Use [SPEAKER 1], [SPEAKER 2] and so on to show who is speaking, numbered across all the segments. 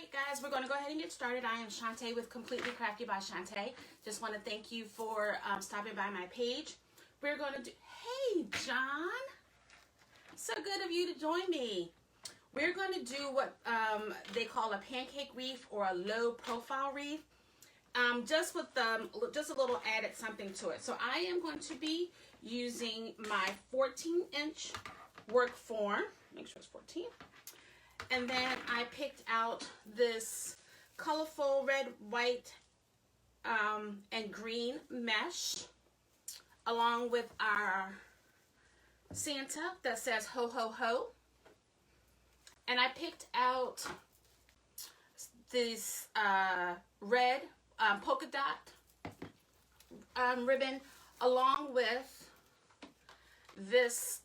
[SPEAKER 1] Alright guys, we're going to go ahead and get started. I am Shantae with Completely Crafty by Shantae. Just want to thank you for stopping by my page. We're going to do... Hey John! So good of you to join me. We're going to do what they call a pancake wreath or a low profile wreath. Just with just a little added something to it. So I am going to be using my 14-inch work form. Make sure it's 14. And then I picked out this colorful red, white, and green mesh along with our Santa that says ho ho ho. And I picked out this red polka dot ribbon along with this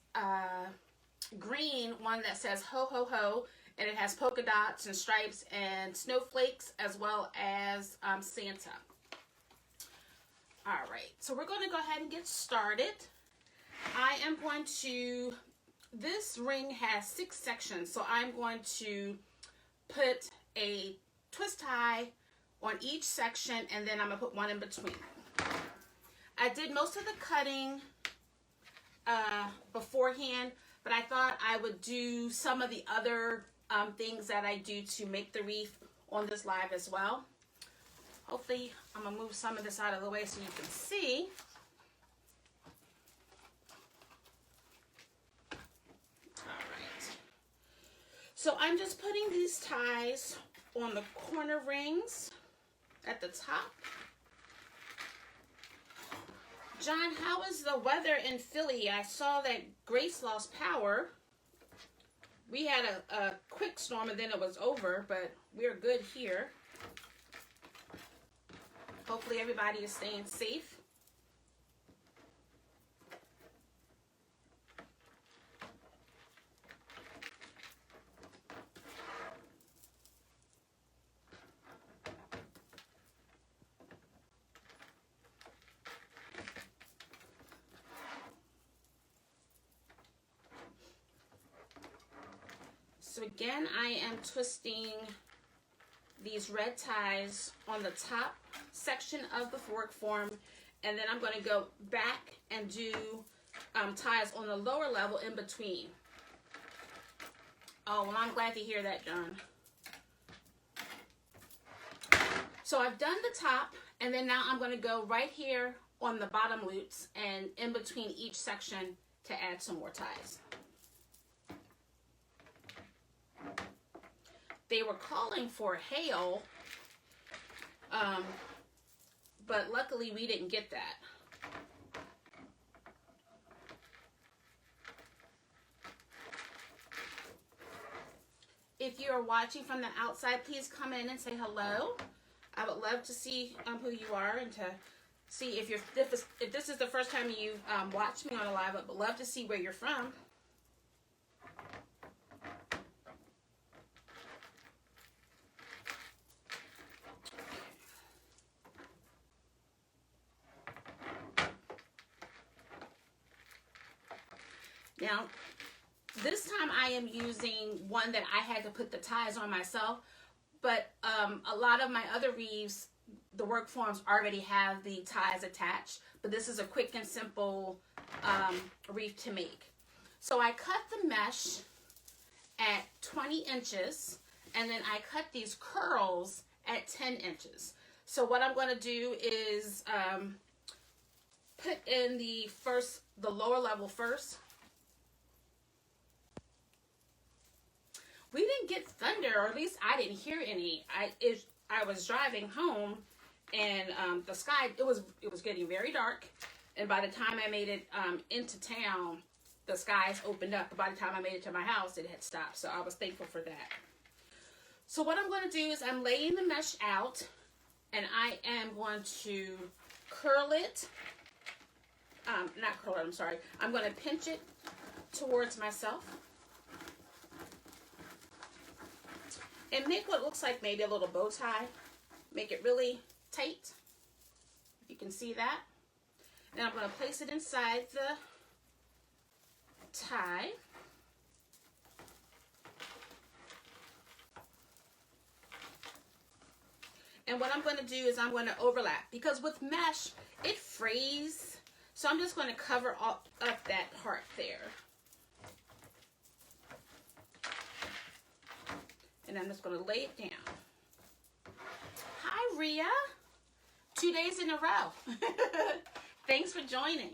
[SPEAKER 1] green one that says ho ho ho. And it has polka dots and stripes and snowflakes as well as Santa. All right, so we're going to go ahead and get started. I am going to, this ring has 6 sections, so I'm going to put a twist tie on each section and then I'm going to put one in between. I did most of the cutting beforehand, but I thought I would do some of the other things that I do to make the wreath on this live as well. Hopefully, I'm going to move some of this out of the way so you can see. Alright. So I'm just putting these ties on the corner rings at the top. John, how is the weather in Philly? I saw that Grace lost power. We had a quick storm and then it was over, but we're good here. Hopefully everybody is staying safe. So again, I am twisting these red ties on the top section of the fork form, and then I'm going to go back and do ties on the lower level in between. Oh, well, I'm glad to hear that, John. So I've done the top, and then now I'm going to go right here on the bottom loops and in between each section to add some more ties. They were calling for hail, but luckily we didn't get that. If you're watching from the outside, please come in and say hello. I would love to see who you are and to see if this is the first time you've watched me on a live. I would love to see where you're from. Now, this time I am using one that I had to put the ties on myself, but a lot of my other wreaths, the work forms already have the ties attached, but this is a quick and simple wreath to make. So I cut the mesh at 20 inches, and then I cut these curls at 10 inches. So what I'm going to do is put in the lower level first. We didn't get thunder, or at least I didn't hear any. I was driving home, and the sky, it was getting very dark, and by the time I made it into town, the skies opened up. But by the time I made it to my house, it had stopped, so I was thankful for that. So what I'm going to do is I'm laying the mesh out, and I am going to curl it. Not curl it, I'm sorry. I'm going to pinch it towards myself. And make what looks like maybe a little bow tie. Make it really tight, if you can see that. Then I'm going to place it inside the tie. And what I'm going to do is I'm going to overlap, because with mesh, it frays. So I'm just going to cover up that part there. And I'm just going to lay it down. Hi, Rhea. 2 days in a row. Thanks for joining.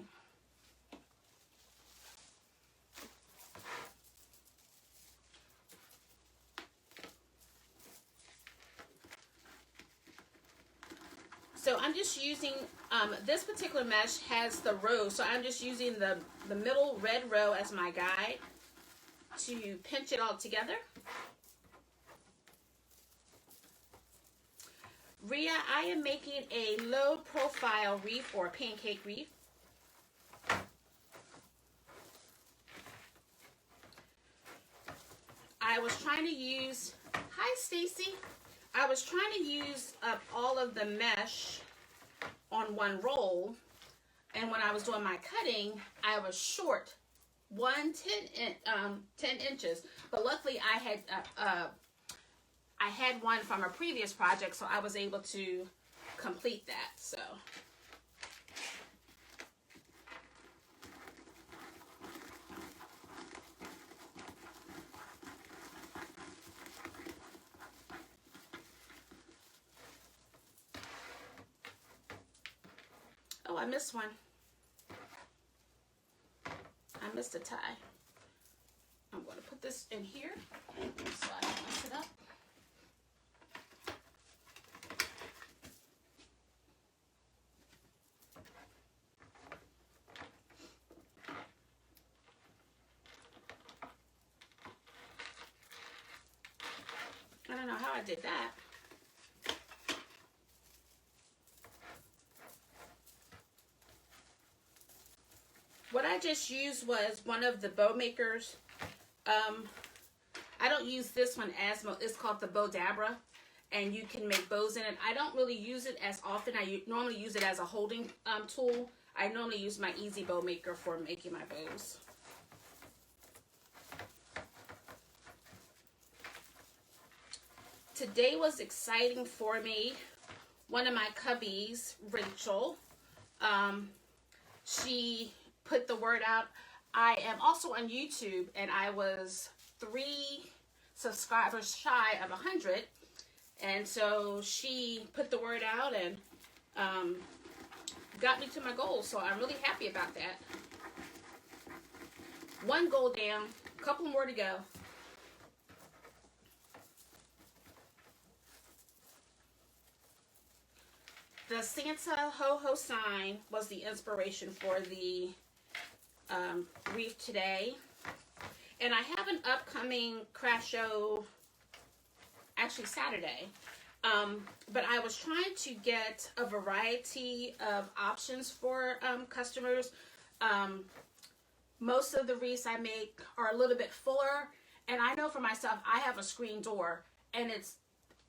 [SPEAKER 1] So I'm just using, this particular mesh has the row, so I'm just using the middle red row as my guide to pinch it all together. Rhea, I am making a low profile wreath or pancake wreath. I was trying to use, hi Stacy. I was trying to use up all of the mesh on one roll, and when I was doing my cutting, I was short 10 inches. But luckily, I had one from a previous project, so I was able to complete that. So. Oh, I missed one. I missed a tie. I'm going to put this in here so I don't mess it up. I don't know how I did that. What I just used was one of the bow makers. I don't use this one as much. It's called the Bow Dabra, and you can make bows in it. I don't really use it as often. I normally use it as a holding tool. I normally use my Easy Bow Maker for making my bows. Today was exciting for me. One of my cubbies, Rachel, she put the word out. I am also on YouTube, and I was 3 subscribers shy of 100, and so she put the word out and got me to my goal, so I'm really happy about that. One goal down, a couple more to go. The Santa ho-ho sign was the inspiration for the wreath today. And I have an upcoming craft show, actually Saturday. But I was trying to get a variety of options for customers. Most of the wreaths I make are a little bit fuller. And I know for myself, I have a screen door. And it's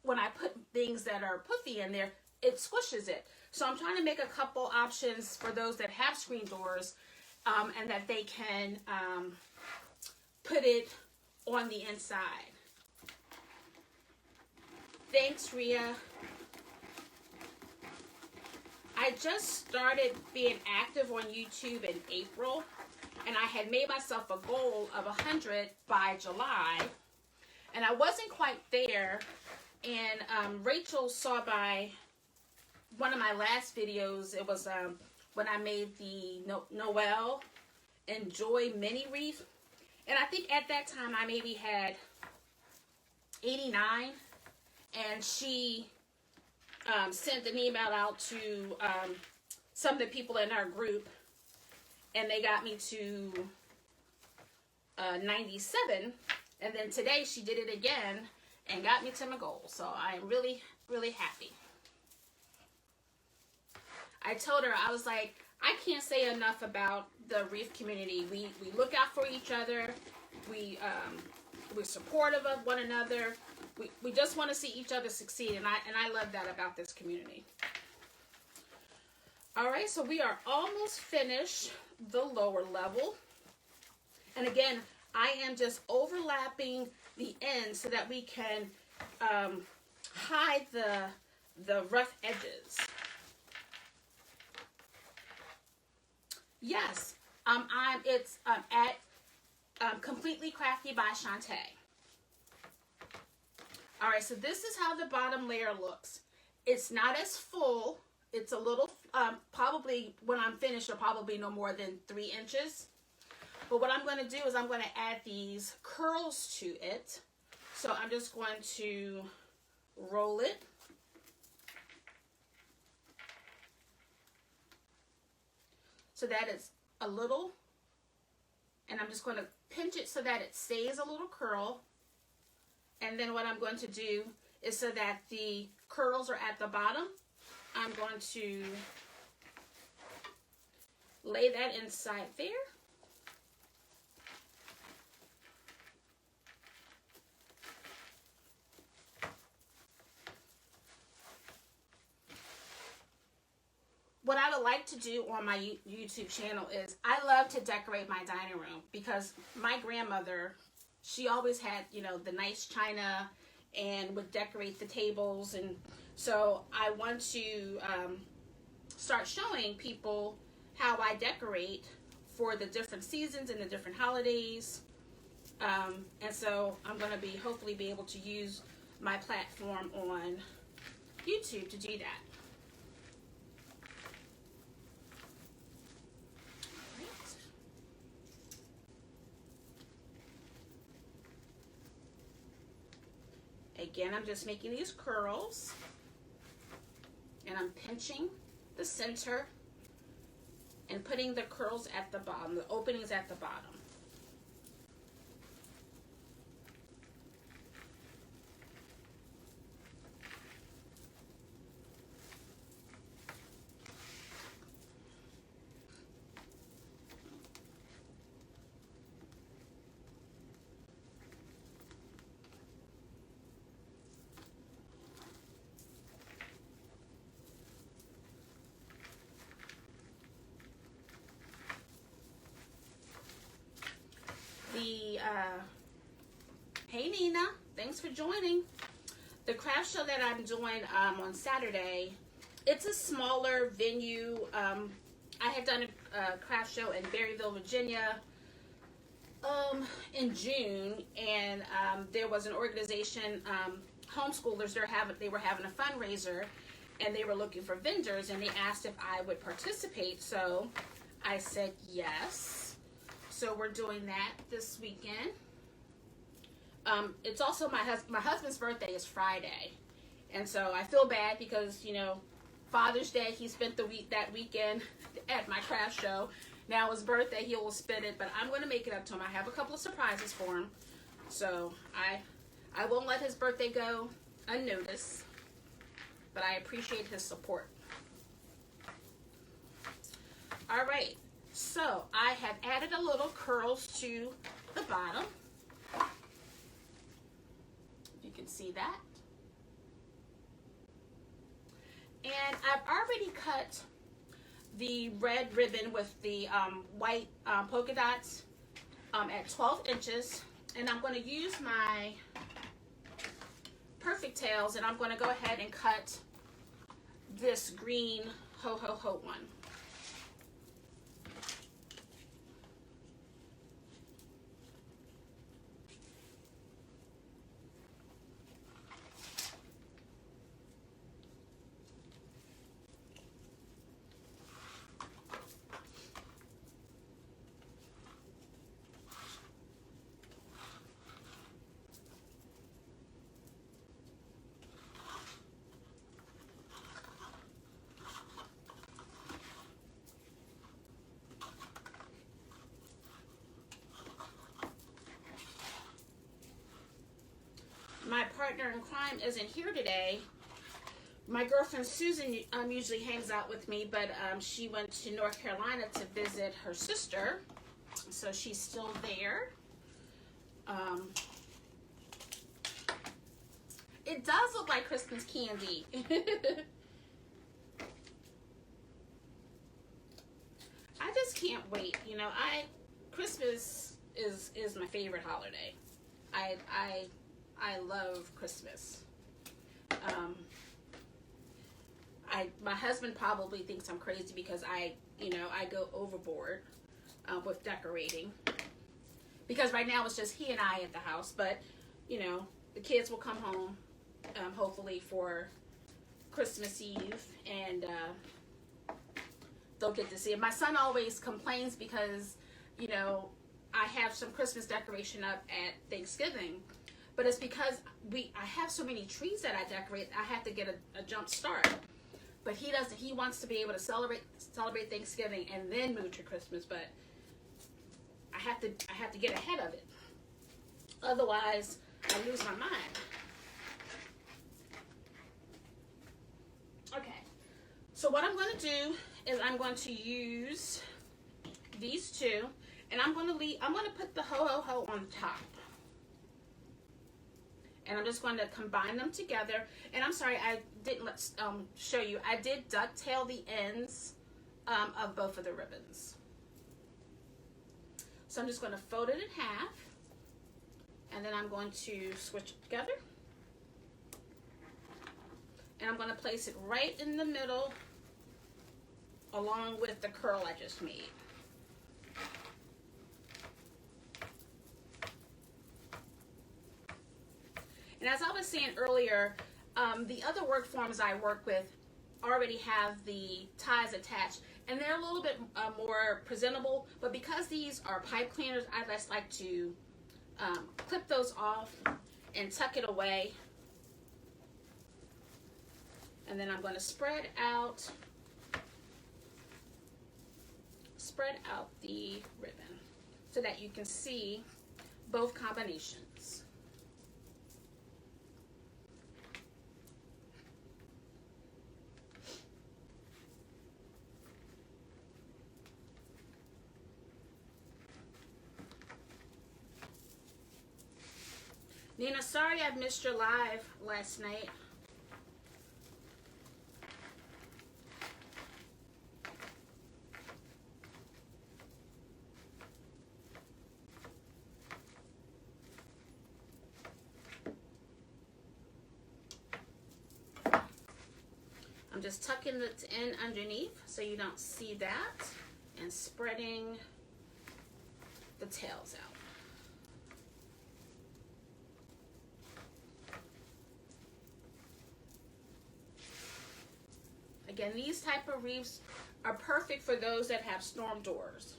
[SPEAKER 1] when I put things that are puffy in there, it squishes it. So I'm trying to make a couple options for those that have screen doors, and that they can put it on the inside. Thanks, Rhea. I just started being active on YouTube in April, and I had made myself a goal of 100 by July, and I wasn't quite there. And Rachel saw by one of my last videos, it was when I made the Noel and Joy mini wreath. And I think at that time I maybe had 89. And she sent an email out to some of the people in our group. And they got me to 97. And then today she did it again and got me to my goal. So I'm really, really happy. I told her, I was like, I can't say enough about the wreath community. We look out for each other. We're supportive of one another. We just want to see each other succeed, and I love that about this community. All right, so we are almost finished the lower level. And again, I am just overlapping the ends so that we can hide the the rough edges. Yes, it's at Completely Crafty by Chanti. All right, so this is how the bottom layer looks. It's not as full. It's a little, probably when I'm finished, it'll probably be no more than 3 inches. But what I'm going to do is I'm going to add these curls to it. So I'm just going to roll it. So that it's a little, and I'm just going to pinch it so that it stays a little curl. And then what I'm going to do is, so that the curls are at the bottom, I'm going to lay that inside there. What I would like to do on my YouTube channel is, I love to decorate my dining room, because my grandmother, she always had, you know, the nice china and would decorate the tables. And so I want to start showing people how I decorate for the different seasons and the different holidays. And so I'm going to hopefully be able to use my platform on YouTube to do that. Again, I'm just making these curls, and I'm pinching the center and putting the curls at the bottom, the openings at the bottom. Hey Nina, thanks for joining. The craft show that I'm doing on Saturday, it's a smaller venue. I had done a craft show in Berryville, Virginia in June, and there was an organization, homeschoolers, they were having a fundraiser, and they were looking for vendors, and they asked if I would participate. So I said yes. So we're doing that this weekend. It's also my husband's birthday is Friday, and so I feel bad because, you know, Father's Day, he spent that weekend at my craft show. Now his birthday, he will spend it, but I'm going to make it up to him. I have a couple of surprises for him, so I won't let his birthday go unnoticed, but I appreciate his support. All right, so I have added a little curls to the bottom. You can see that. And I've already cut the red ribbon with the white polka dots at 12 inches. And I'm going to use my Perfect Tails, and I'm going to go ahead and cut this green ho ho ho one. My partner in crime isn't here today. My girlfriend Susan usually hangs out with me, but she went to North Carolina to visit her sister, so she's still there. It does look like Christmas candy. I just can't wait. You know, Christmas is my favorite holiday. I love Christmas. my husband probably thinks I'm crazy because I go overboard with decorating. Because right now it's just he and I at the house, but the kids will come home hopefully for Christmas Eve, and they'll get to see it. My son always complains because I have some Christmas decoration up at Thanksgiving, but it's because I have so many trees that I decorate. I have to get a jump start. But he doesn't. He wants to be able to celebrate Thanksgiving and then move to Christmas. But I have to get ahead of it. Otherwise, I lose my mind. Okay. So what I'm going to do is I'm going to use these two, and I'm going to put the ho ho ho on top. And I'm just going to combine them together. And I'm sorry, I didn't show you. I did ducktail the ends of both of the ribbons. So I'm just going to fold it in half. And then I'm going to switch it together. And I'm going to place it right in the middle along with the curl I just made. And as I was saying earlier, the other work forms I work with already have the ties attached, and they're a little bit more presentable, but because these are pipe cleaners, I just like to clip those off and tuck it away. And then I'm going to spread out the ribbon so that you can see both combinations. Nina, sorry I missed your live last night. I'm just tucking it in underneath so you don't see that, and spreading the tails out. Again, these type of wreaths are perfect for those that have storm doors.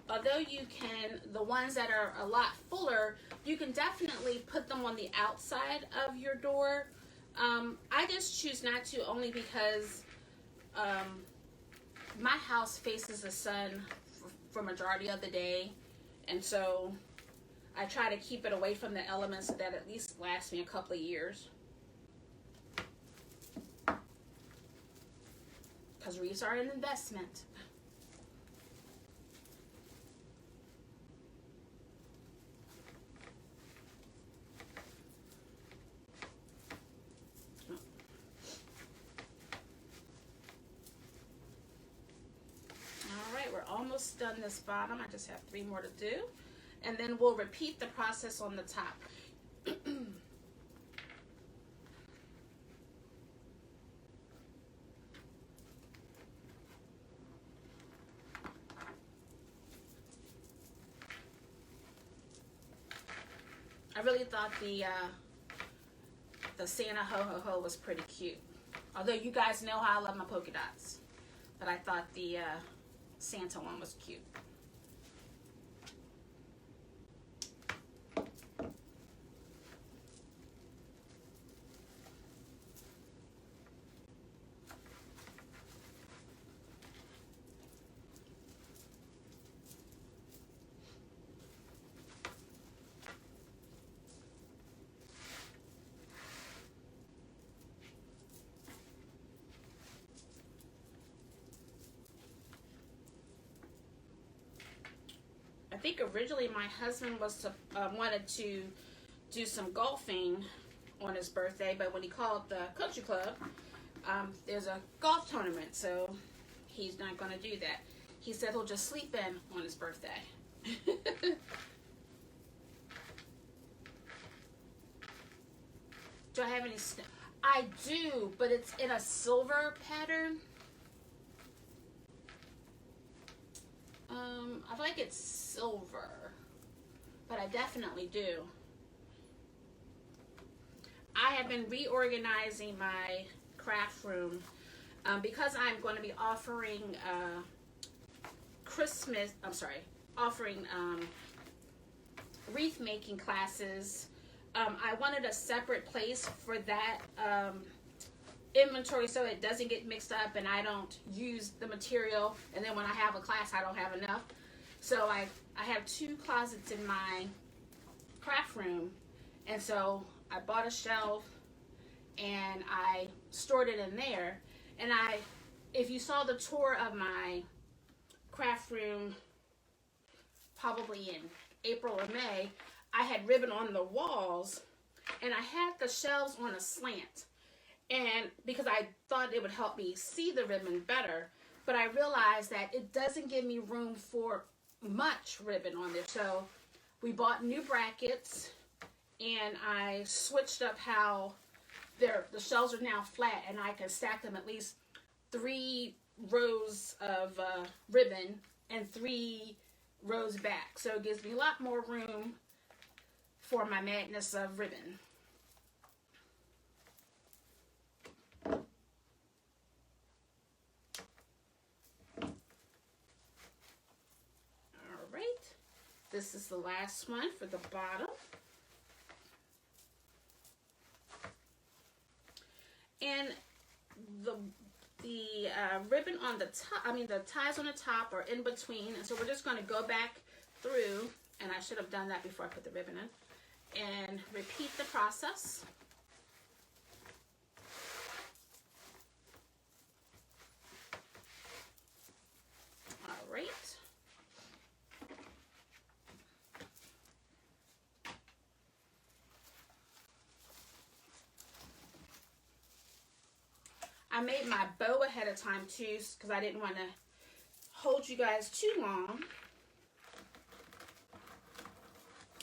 [SPEAKER 1] Although you can, the ones that are a lot fuller, you can definitely put them on the outside of your door. I just choose not to, only because my house faces the sun for majority of the day, and so I try to keep it away from the elements so that at least lasts me a couple of years. Because wreaths are an investment. Alright, we're almost done this bottom. I just have 3 more to do. And then we'll repeat the process on the top. I really thought the Santa ho ho ho was pretty cute. Although you guys know how I love my polka dots, but I thought the Santa one was cute. I think originally my husband was wanted to do some golfing on his birthday, but when he called the country club, there's a golf tournament, so he's not going to do that. He said he'll just sleep in on his birthday. Do I have any? I do, but it's in a silver pattern. I feel like it's silver, but I definitely do. I have been reorganizing my craft room because I'm going to be offering wreath making classes. I wanted a separate place for that inventory so it doesn't get mixed up and I don't use the material, and then when I have a class I don't have enough. So I have 2 closets in my craft room, and so I bought a shelf and I stored it in there. And if you saw the tour of my craft room probably in April or May, I had ribbon on the walls and I had the shelves on a slant, and because I thought it would help me see the ribbon better, but I realized that it doesn't give me room for much ribbon on there. So we bought new brackets and I switched up how the shelves are now flat, and I can stack them at least 3 rows of ribbon and 3 rows back. So it gives me a lot more room for my madness of ribbon. Alright, this is the last one for the bottom. And the ribbon on the top, the ties on the top are in between, and so we're just going to go back through, and I should have done that before I put the ribbon in, and repeat the process. All right. I made my bow ahead of time too, because I didn't want to hold you guys too long.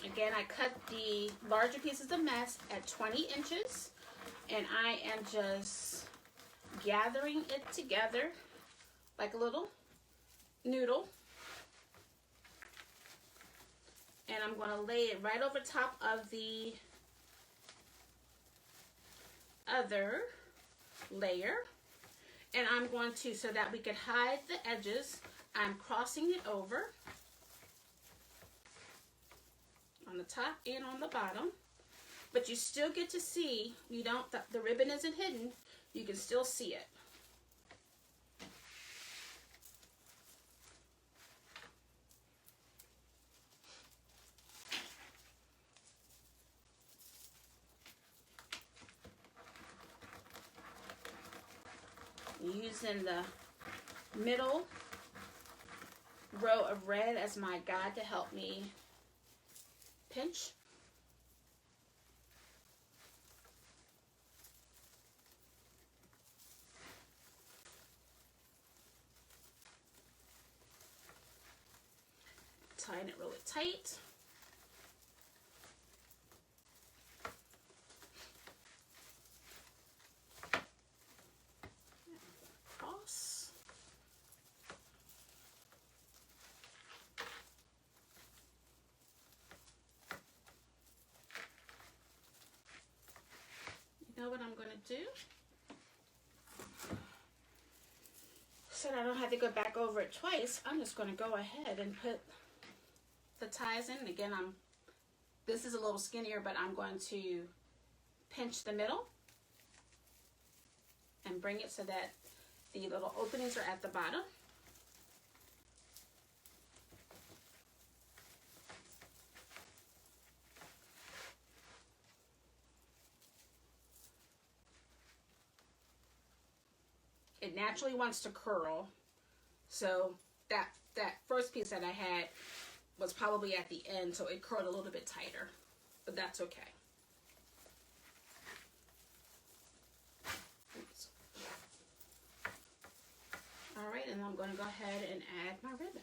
[SPEAKER 1] Again, I cut the larger pieces of mesh at 20 inches, and I am just gathering it together like a little noodle. And I'm going to lay it right over top of the other layer, and I'm going to, so that we can hide the edges, I'm crossing it over on the top and on the bottom, but you still get to see, the ribbon isn't hidden, you can still see it. Using the middle row of red as my guide to help me pinch. Tying it really tight. What I'm going to do so that I don't have to go back over it twice, I'm just going to go ahead and put the ties in. Again, this is a little skinnier, but I'm going to pinch the middle and bring it so that the little openings are at the bottom. It naturally wants to curl, so that first piece that I had was probably at the end, so it curled a little bit tighter, but that's okay. Oops. All right, and I'm going to go ahead and add my ribbon.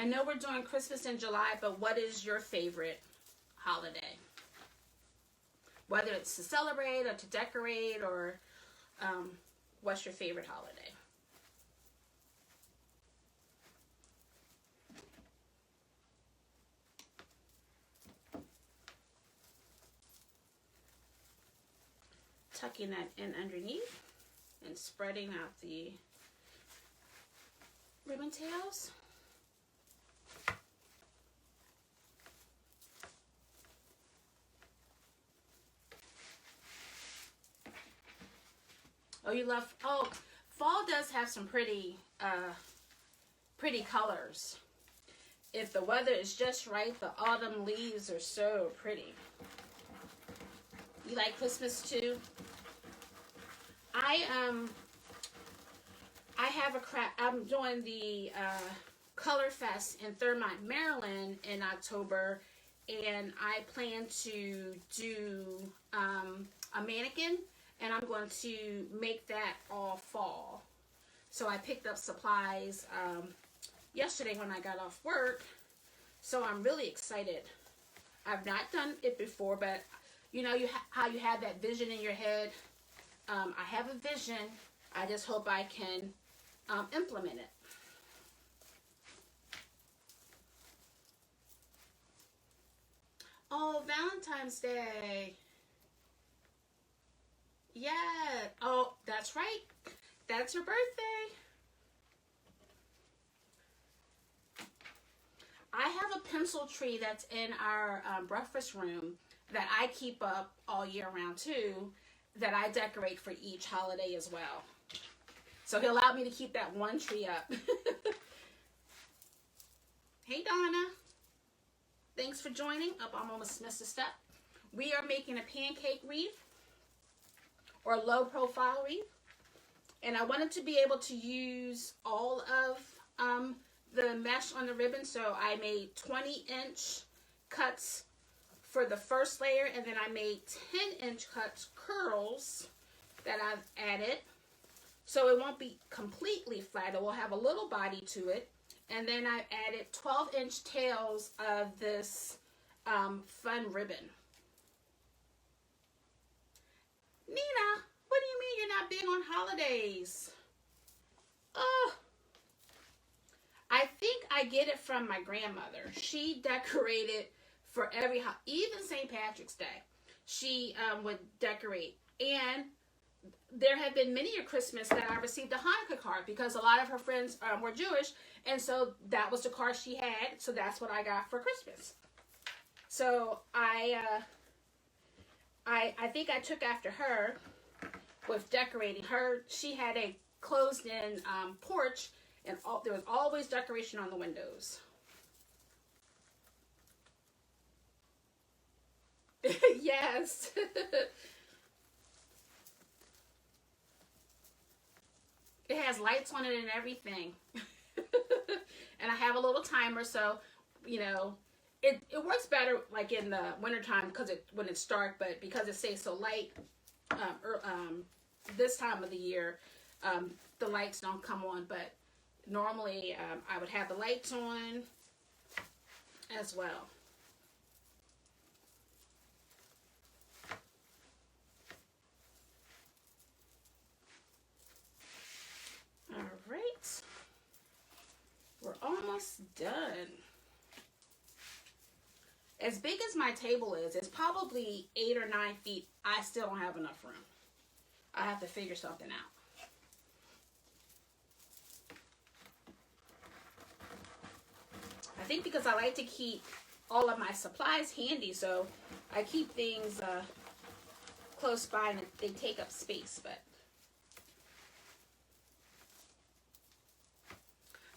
[SPEAKER 1] I know we're doing Christmas in July, but what is your favorite holiday? Whether it's to celebrate or to decorate, or what's your favorite holiday? Tucking that in underneath and spreading out the ribbon tails. Oh, you love, oh, fall does have some pretty colors. If the weather is just right, the autumn leaves are so pretty. You like Christmas too? I'm doing the Color Fest in Thurmont, Maryland in October, and I plan to do a mannequin, and I'm going to make that all fall. So I picked up supplies yesterday when I got off work, so I'm really excited. I've not done it before, but you know how you have that vision in your head. I have a vision. I just hope I can implement it. Oh, Valentine's Day. Yeah. Oh, that's right. That's her birthday. I have a pencil tree that's in our breakfast room that I keep up all year round too, that I decorate for each holiday as well. So he allowed me to keep that one tree up. Hey Donna, thanks for joining. I almost missed a step. We are making a pancake wreath, or low profile wreath, and I wanted to be able to use all of the mesh on the ribbon, so I made 20-inch cuts for the first layer, and then I made 10-inch cuts curls that I've added, so it won't be completely flat. It will have a little body to it. And then I added 12-inch tails of this fun ribbon. Nina, what do you mean you're not big on holidays? Oh, I think I get it from my grandmother. She decorated for even St. Patrick's Day. She would decorate. And there have been many a Christmas that I received a Hanukkah card, because a lot of her friends were Jewish, and so that was the card she had, so that's what I got for Christmas. So I think I took after her with decorating. She had a closed-in porch, and there was always decoration on the windows. Yes. It has lights on it and everything. And I have a little timer, so, you know, it works better like in the wintertime when it's dark, but because it stays so light this time of the year, the lights don't come on. But normally I would have the lights on as well. All right, we're almost done. As big as my table is, it's probably 8 or 9 feet. I still don't have enough room. I have to figure something out. I think because I like to keep all of my supplies handy, so I keep things close by and they take up space. But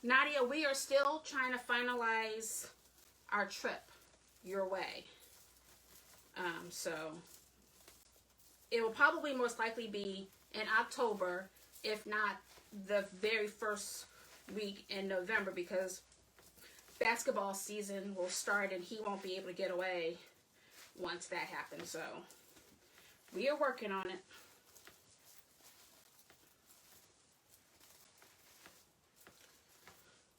[SPEAKER 1] Nadia, we are still trying to finalize our trip your way. So it will probably most likely be in October, if not the very first week in November, because basketball season will start and he won't be able to get away once that happens. So we are working on it.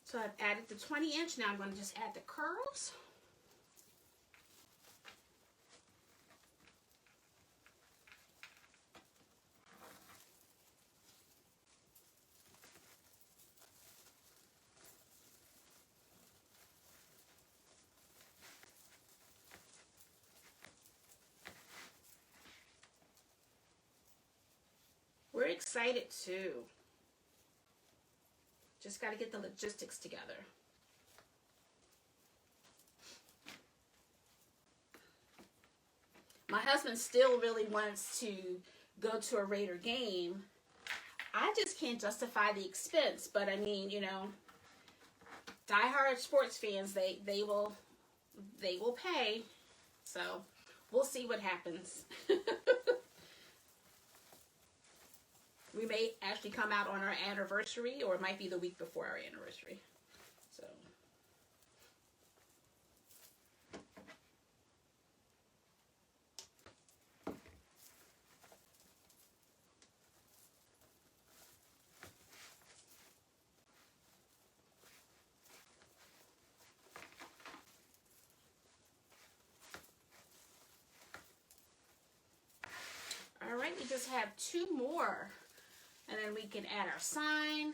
[SPEAKER 1] So I've added the 20-inch. Now I'm going to just add the curls. We're excited too. Just got to get the logistics together. My husband still really wants to go to a Raider game. I just can't justify the expense, but I mean, you know, diehard sports fans, they will pay. So we'll see what happens. We may actually come out on our anniversary, or it might be the week before our anniversary. So. All right, we just have 2 more. And then we can add our sign,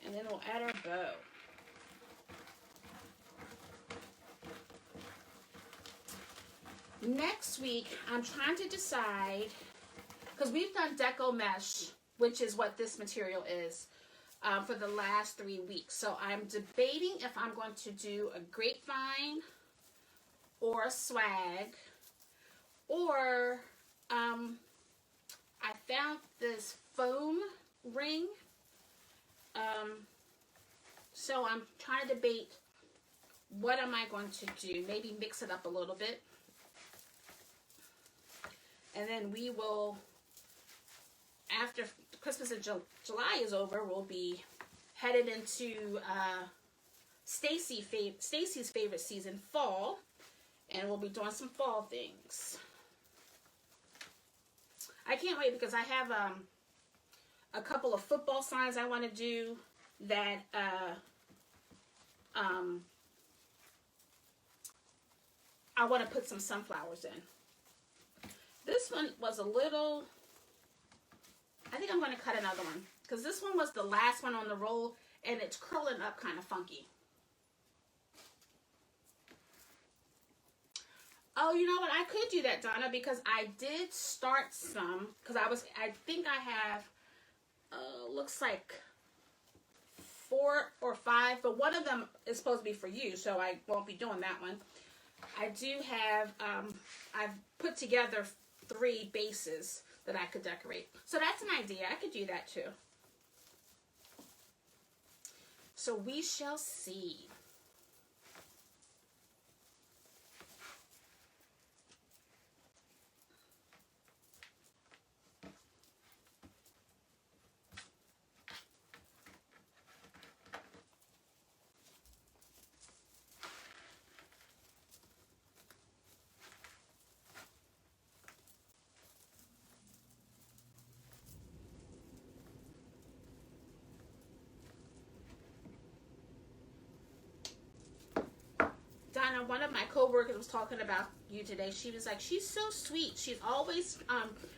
[SPEAKER 1] and then we'll add our bow. Next week, I'm trying to decide, because we've done deco mesh, which is what this material is, for the last 3 weeks. So I'm debating if I'm going to do a grapevine or a swag, or I found this foam ring. So I'm trying to debate what am I going to do. Maybe mix it up a little bit. And then we will, after Christmas and July is over, we'll be headed into Stacy's favorite season, fall. And we'll be doing some fall things. I can't wait because I have a couple of football signs I want to do that I want to put some sunflowers in. This one was a little, I think I'm going to cut another one because this one was the last one on the roll and it's curling up kind of funky. Oh, you know what? I could do that, Donna, because I did start some. Because I think I have, looks like 4 or 5. But one of them is supposed to be for you, so I won't be doing that one. I do have, I've put together 3 bases that I could decorate. So that's an idea. I could do that too. So we shall see. One of my co-workers was talking about you today. She was like, she's so sweet. She's always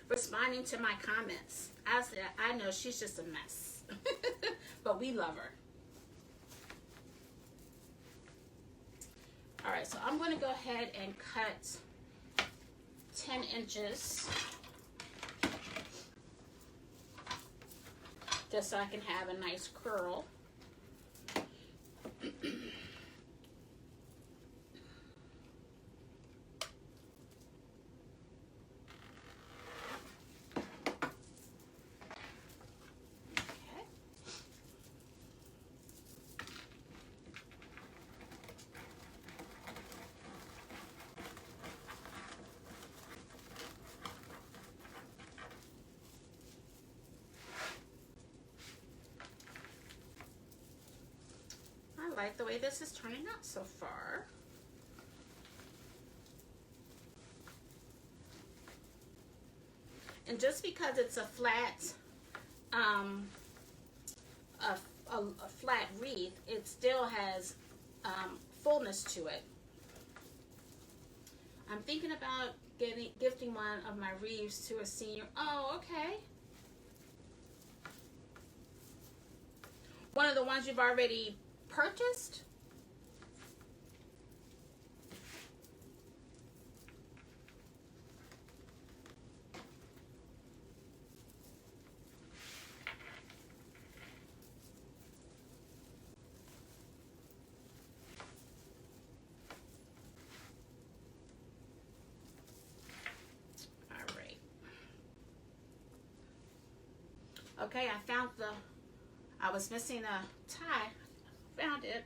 [SPEAKER 1] responding to my comments. I said, I know she's just a mess. But we love her. All right, so I'm going to go ahead and cut 10 inches. Just so I can have a nice curl. I like the way this is turning out so far. And just because it's a flat, a a flat wreath, it still has fullness to it. I'm thinking about gifting one of my wreaths to a senior. Oh, okay. One of the ones you've already purchased? Okay, I found I was missing a tie. Found it.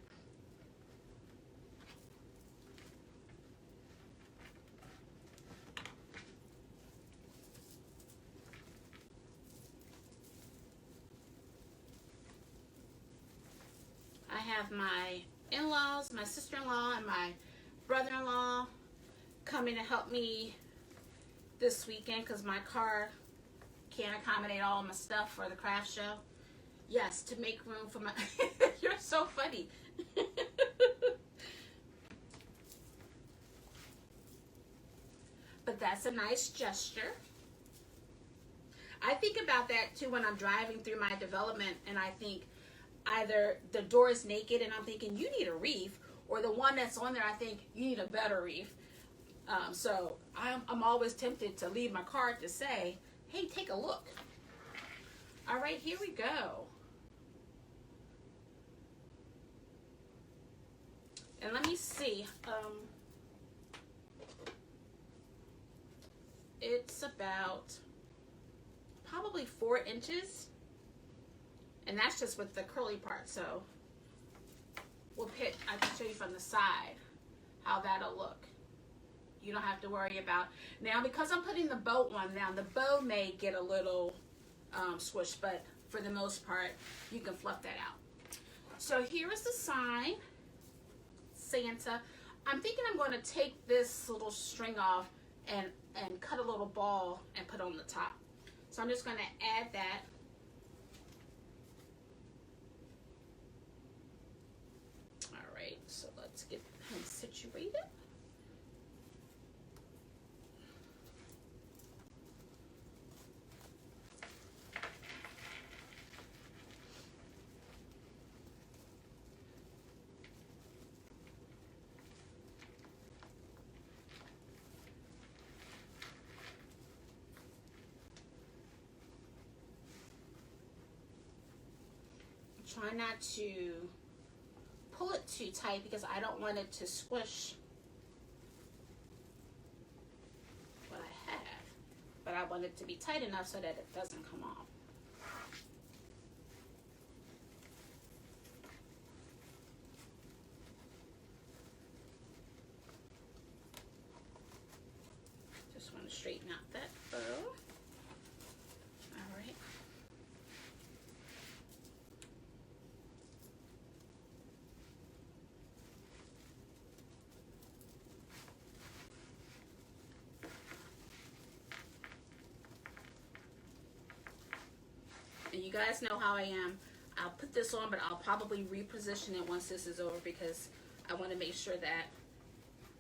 [SPEAKER 1] I have my in-laws, my sister-in-law, and my brother-in-law coming to help me this weekend because my car can't accommodate all my stuff for the craft show. Yes, to make room for my... You're so funny. But that's a nice gesture. I think about that too when I'm driving through my development and I think either the door is naked and I'm thinking you need a wreath, or the one that's on there I think you need a better wreath. So I'm always tempted to leave my card to say, hey, take a look. All right, here we go. And let me see. It's about probably 4 inches. And that's just with the curly part. So we'll pick, I can show you from the side how that'll look. You don't have to worry about. Now, because I'm putting the bow on now, the bow may get a little swoosh, but for the most part, you can fluff that out. So here is the sign, Santa. I'm thinking I'm going to take this little string off and cut a little ball and put on the top. So I'm just going to add that. All right, so let's get him situated. Try not to pull it too tight because I don't want it to squish what I have, but I want it to be tight enough so that it doesn't come off. Just want to straighten out that bow. All right. And you guys know how I am. I'll put this on, but I'll probably reposition it once this is over because I want to make sure that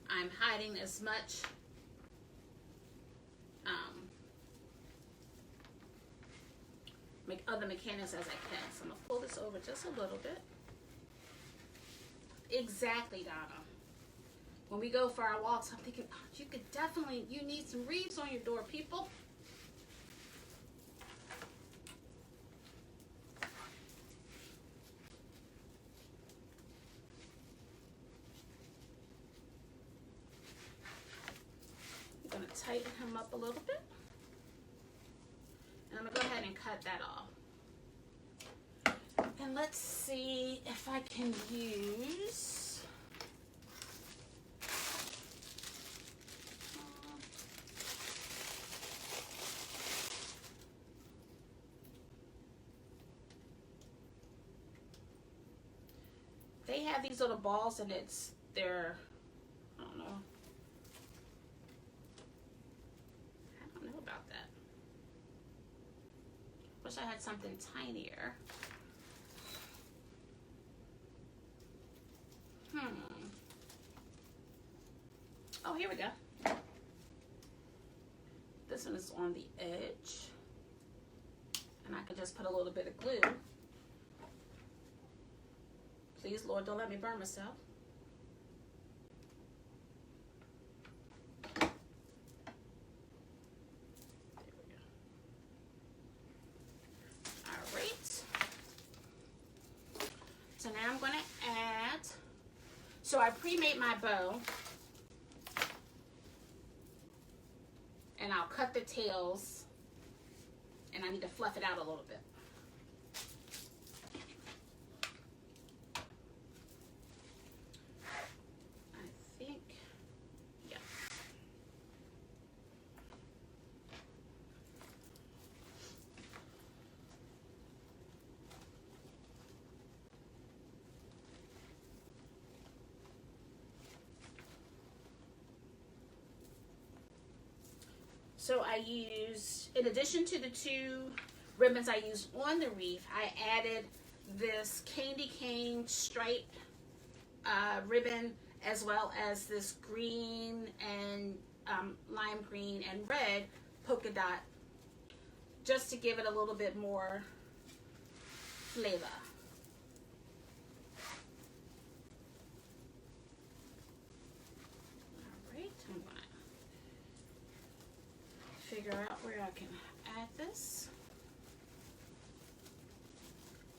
[SPEAKER 1] I'm hiding as much other mechanics as I can. So I'm going to pull this over just a little bit. Exactly, Donna. When we go for our walks, I'm thinking, oh, you could definitely, you need some wreaths on your door, people. I'm going to tighten him up a little bit. And I'm going to go ahead and cut that off. And let's see if I can use they have these little balls and they're I don't know about that. Wish I had something tinier. Oh, here we go. This one is on the edge. And I can just put a little bit of glue. Please, Lord, don't let me burn myself. There we go. All right. So now I'm going to add, so I pre-made my bow. And I'll cut the tails, and I need to fluff it out a little bit. I think, yeah. So I used, in addition to the 2 ribbons I used on the wreath, I added this candy cane stripe ribbon, as well as this green and lime green and red polka dot, just to give it a little bit more flavor. All right, I'm gonna figure out where I can add this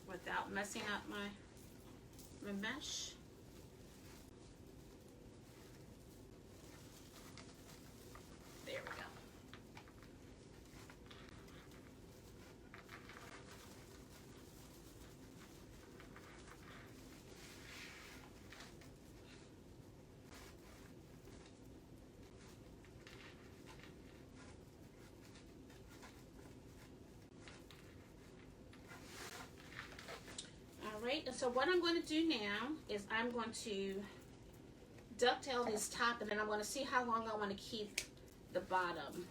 [SPEAKER 1] without messing up my mesh. There we go. Right, and so what I'm going to do now is I'm going to dovetail this top, and then I'm going to see how long I want to keep the bottom.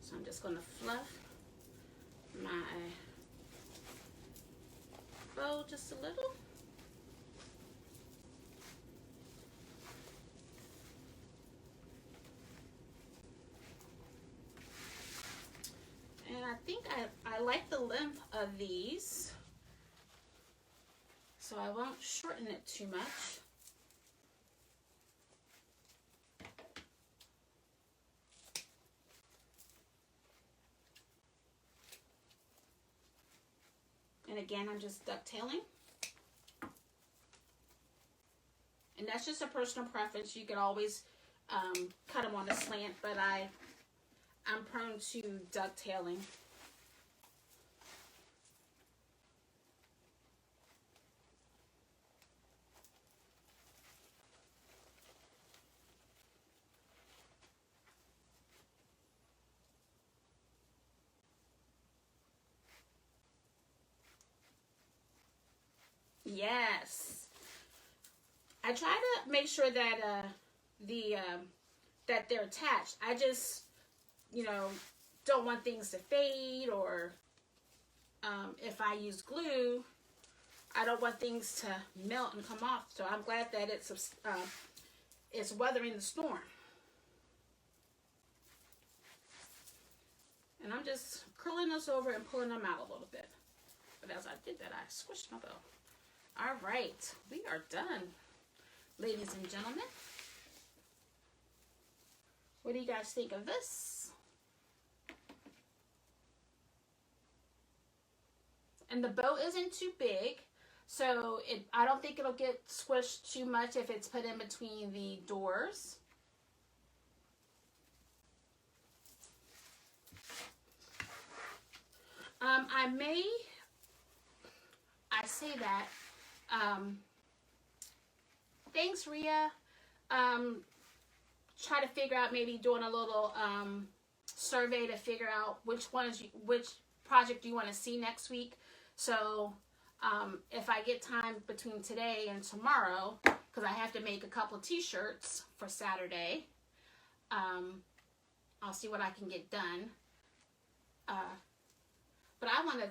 [SPEAKER 1] So I'm just going to fluff my bow just a little. And I think I like the length of these, so I won't shorten it too much. And again, I'm just ducktailing. And that's just a personal preference. You could always cut them on a slant, but I'm prone to ducktailing. Yes. I try to make sure that that they're attached. I just, don't want things to fade, or if I use glue, I don't want things to melt and come off. So I'm glad that it's weathering the storm. And I'm just curling those over and pulling them out a little bit. But as I did that, I squished my bow. All right, we are done, ladies and gentlemen. What do you guys think of this? And the bow isn't too big, so I don't think it'll get squished too much if it's put in between the doors. I may say that. Thanks, Rhea. Try to figure out, maybe doing a little survey to figure out which project you want to see next week. So if I get time between today and tomorrow, because I have to make a couple t-shirts for Saturday, I'll see what I can get done. But I want to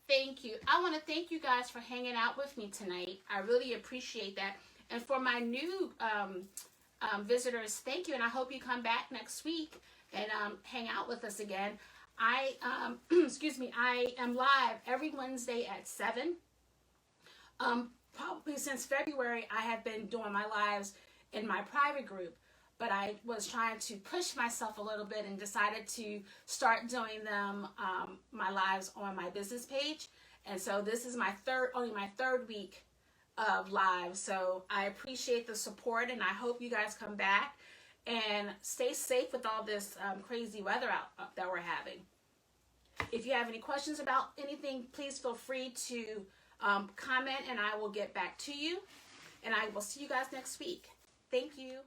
[SPEAKER 1] thank you. I want to thank you guys for hanging out with me tonight. I really appreciate that. And for my new visitors, thank you. And I hope you come back next week and hang out with us again. I excuse me, I am live every Wednesday at 7. Probably since February, I have been doing my lives in my private group, but I was trying to push myself a little bit and decided to start doing them, my lives on my business page. And so this is only my third week of live. So I appreciate the support, and I hope you guys come back and stay safe with all this crazy weather out that we're having. If you have any questions about anything, please feel free to comment, and I will get back to you. And I will see you guys next week. Thank you.